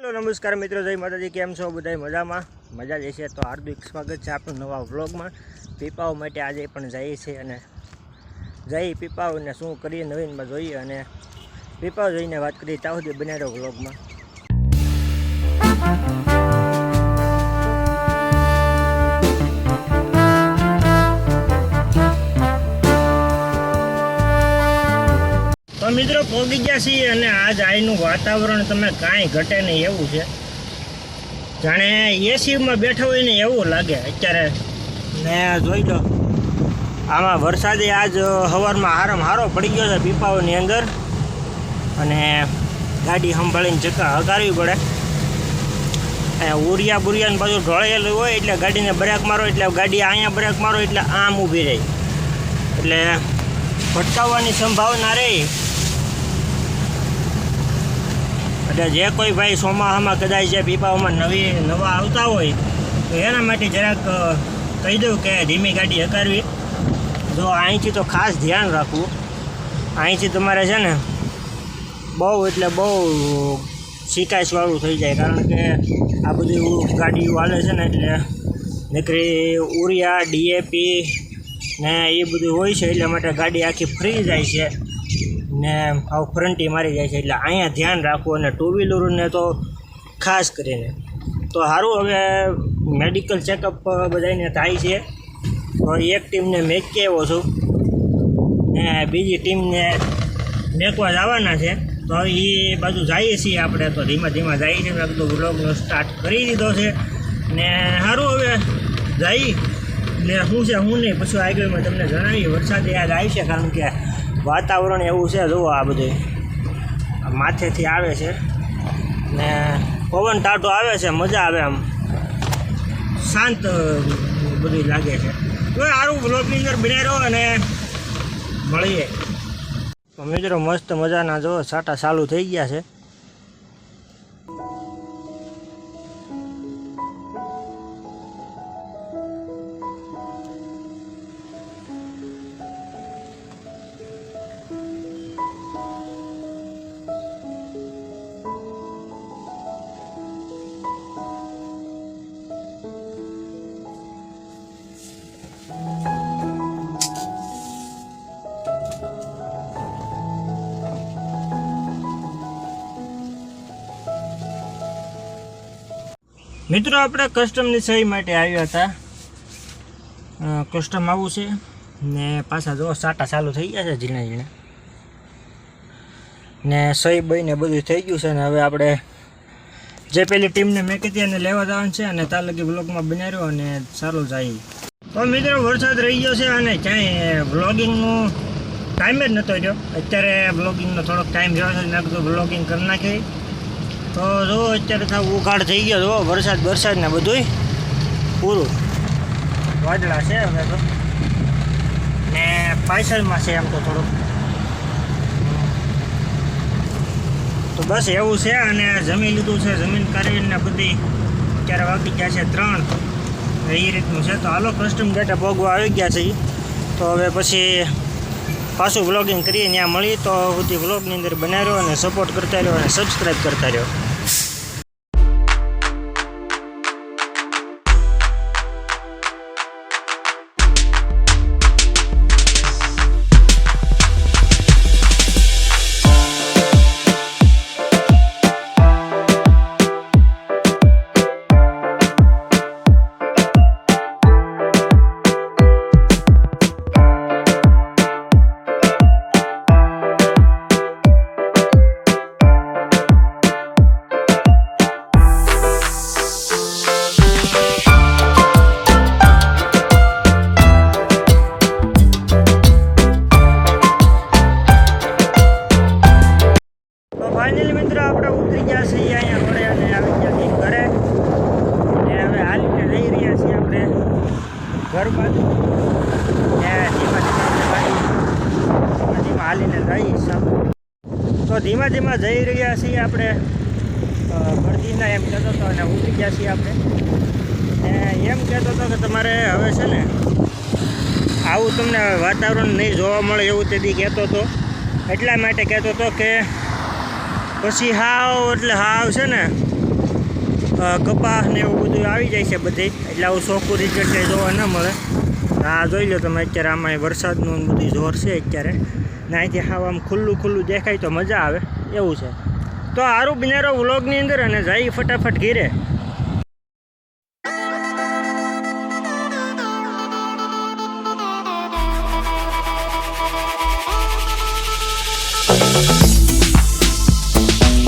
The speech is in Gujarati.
हेलो नमस्कार मित्रों, जय माताजी। केम छो बधाई? मजा जैसे तो हार्दिक स्वागत है आपणुं नवा व्लॉग में। पीपाओ माटे आज पण जाईए छे अने जई पीपाओ ने शुं करीए नवीन में जोईए अने पीपाओ जोईने वात करीए। ત્યાં સુધી બન્યા રહો व्लॉग में। तो मित्रों पહોંચી ગયા છીએ અને આજ આઈનું વાતાવરણ તમે કાંઈ ઘટે નહીં એવું છે, જાણે એસીમાં બેઠા હોય ને એવું લાગે અત્યારે। ને જોઈ લો આમાં વરસાદે આજ સવારમાં હારો પડી ગયો છે પીપાઓની અંદર અને ગાડી સંભાળીને ચક્કા હકારવી પડે। ઉરિયા બુરિયાને બધું ઢોળેલું હોય એટલે ગાડીને બ્રેક મારો એટલે ગાડી અહીંયા બ્રેક મારો એટલે આમ ઊભી રહી, એટલે ભટકાવવાની સંભાવના રહી। એટલે જે કોઈ ભાઈ ચોમાસામાં કદાચ જે પીપાઓમાં નવા આવતા હોય તો એના માટે જરાક કહી દઉં કે ધીમી ગાડી હકારવી। જો અહીંથી તો ખાસ ધ્યાન રાખવું, અહીંથી તમારે છે ને બહુ એટલે બહુ શિકાયતવાળું થઈ જાય, કારણ કે આ બધી ગાડીઓ હાલે છે ને એટલે નીકળી ઉરિયા ડીએપી ને એ બધું હોય છે, એટલે માટે ગાડી આખી ફ્રી જાય છે ને આવું ફ્રન્ટી મારી જાય છે। એટલે અહીંયા ધ્યાન રાખવું અને ટુ વ્હીલરને તો ખાસ કરીને તો સારું। હવે મેડિકલ ચેકઅપ બધાને થાય છે, તો એક ટીમને મેકી આવ્યો છું ને બીજી ટીમને મેકવા જવાના છે, તો એ બાજુ જઈએ છીએ આપણે। તો ધીમા જઈએ છીએ, મેં બધું વ્લોગનો સ્ટાર્ટ કરી દીધો છે ને સારું હવે જઈ ને શું છે હું નહીં પછી આગળમાં તમને જણાવીએ। વરસાદ યાદ આવશે કારણ કે વાતાવરણ એવું છે। જુઓ આ બધું માથેથી આવે છે ને પવન ટાટો આવે છે, મજા આવે, આમ શાંત બધું લાગે છે। તો સારું બ્લોગની અંદર બન્યા રહો અને મળીએ। તો મિત્રો મસ્ત મજાના જો સાટા ચાલુ થઈ ગયા છે। મિત્રો આપણે કસ્ટમની સહી માટે આવ્યા હતા, કસ્ટમ આવું છે ને પાછા જો સાટા ચાલુ થઈ ગયા છે ઝીણા ને સહી બહીને બધું થઈ ગયું છે ને હવે આપણે જે પેલી ટીમને મેં કીધી એને લેવા જવાનું છે અને ત્યાં લગી બ્લોગમાં બનાવ્યો અને સારું જાય। તો મિત્રો વરસાદ રહી ગયો છે અને ક્યાંય બ્લોગિંગનું ટાઈમ જ નહોતો રહ્યો, અત્યારે બ્લોગિંગનો થોડોક ટાઈમ રહ્યો છે, મેં કીધું બ્લોગિંગ કરી નાખી। તો જો અત્યારે થાવ ઉઘાડ થઈ ગયો, જો વરસાદ ને બધુંય પૂરું વાદળા છે હવે તો ને પાછળમાં છે એમ તો થોડુંક, તો બસ એવું છે। અને જમી લીધું છે, જમીન કરીને બધી અત્યારે વાગી ગયા છે 3, એ રીતનું છે। તો હાલો કસ્ટમ ગેટે ભોગવા આવી ગયા છે, તો હવે પછી પાછું વ્લોગિંગ કરીએ, ત્યાં મળી તો સુધી વ્લોગની અંદર બનાવી રહ્યો અને સપોર્ટ કરતા રહ્યો અને સબસ્ક્રાઈબ કરતા રહ્યો। ફાઇનલી મિત્રો આપણે ઉતરી ગયા છીએ અહીંયા ઘરે અને આવી ગયા છીએ ઘરે ને હવે હાલીને જઈ રહ્યા છીએ આપણે ઘર બાજુ ને ધીમા હાલીને જઈશ। તો ધીમા જઈ રહ્યા છીએ આપણે ભરતીના, એમ કહેતો હતો અને ઉતરી ગયા છીએ આપણે ને એમ કહેતો હતો કે તમારે હવે છે ને આવું તમને વાતાવરણ નહીં જોવા મળે એવું તેથી કહેતો હતો, એટલા માટે કહેતો હતો કે પછી હાવ એટલે હાવ છે ને કપાસ ને એવું બધું આવી જાય છે બધે, એટલે આવું ચોખ્ખું રિઝલ્ટ કંઈ જોવા ન મળે. આ જોઈ લો તમે, અત્યારે આમાં વરસાદનું બધું જોર છે અત્યારે, ને અહીંથી હાવ આમ ખુલ્લું ખુલ્લું દેખાય તો મજા આવે એવું છે. તો સારું બિનારો વ્લોગની અંદર, અને જઈ ફટાફટ ઘીરે.